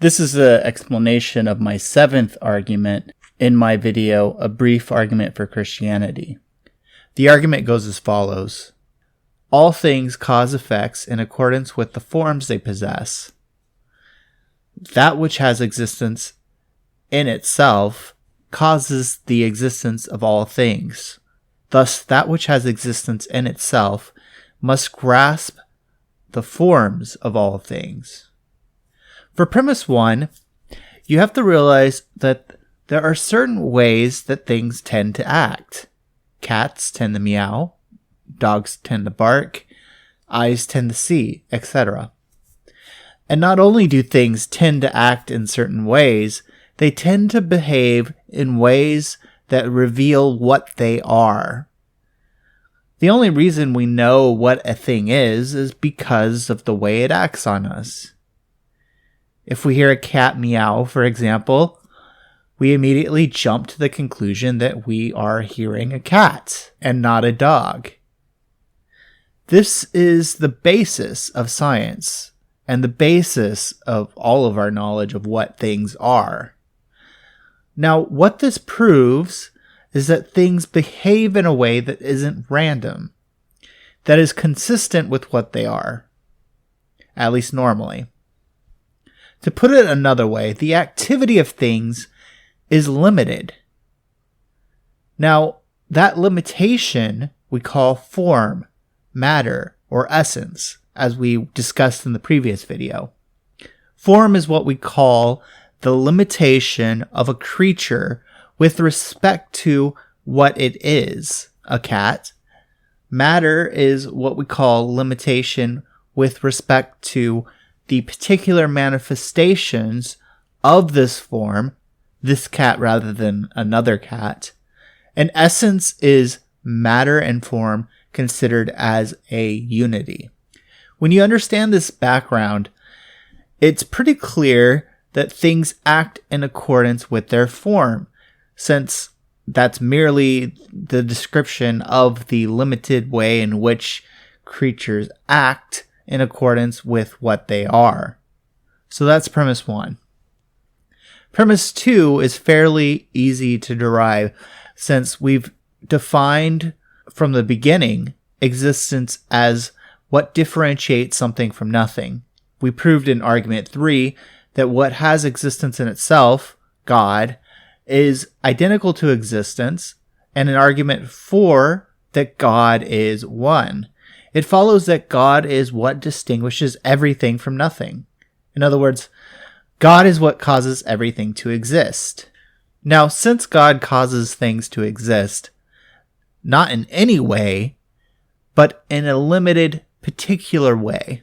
This is the explanation of my seventh argument in my video, A Brief Argument for Christianity. The argument goes as follows. All things cause effects in accordance with the forms they possess. That which has existence in itself causes the existence of all things. Thus, that which has existence in itself must grasp the forms of all things. For premise 1, you have to realize that there are certain ways that things tend to act. Cats tend to meow, dogs tend to bark, eyes tend to see, etc. And not only do things tend to act in certain ways, they tend to behave in ways that reveal what they are. The only reason we know what a thing is because of the way it acts on us. If we hear a cat meow, for example, we immediately jump to the conclusion that we are hearing a cat and not a dog. This is the basis of science and the basis of all of our knowledge of what things are. Now, what this proves is that things behave in a way that isn't random, that is consistent with what they are, at least normally. To put it another way, the activity of things is limited. Now, that limitation we call form, matter, or essence, as we discussed in the previous video. Form is what we call the limitation of a creature with respect to what it is, a cat. Matter is what we call limitation with respect to the particular manifestations of this form, this cat rather than another cat. And essence is matter and form considered as a unity. When you understand this background, it's pretty clear that things act in accordance with their form, since that's merely the description of the limited way in which creatures act in accordance with what they are. So that's premise 1. Premise 2 is fairly easy to derive, since we've defined from the beginning existence as what differentiates something from nothing. We proved in argument 3 that what has existence in itself, God, is identical to existence, and in argument 4 that God is one. It follows that God is what distinguishes everything from nothing. In other words, God is what causes everything to exist. Now, since God causes things to exist, not in any way, but in a limited, particular way,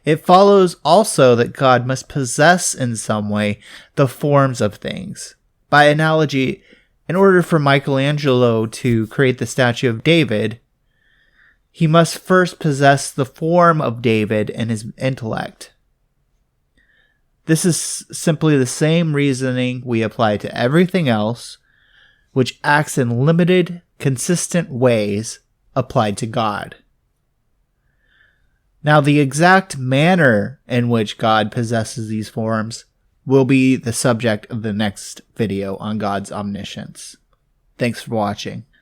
it follows also that God must possess in some way the forms of things. By analogy, in order for Michelangelo to create the statue of David, he must first possess the form of David in his intellect. This is simply the same reasoning we apply to everything else, which acts in limited, consistent ways applied to God. Now, the exact manner in which God possesses these forms will be the subject of the next video on God's omniscience. Thanks for watching.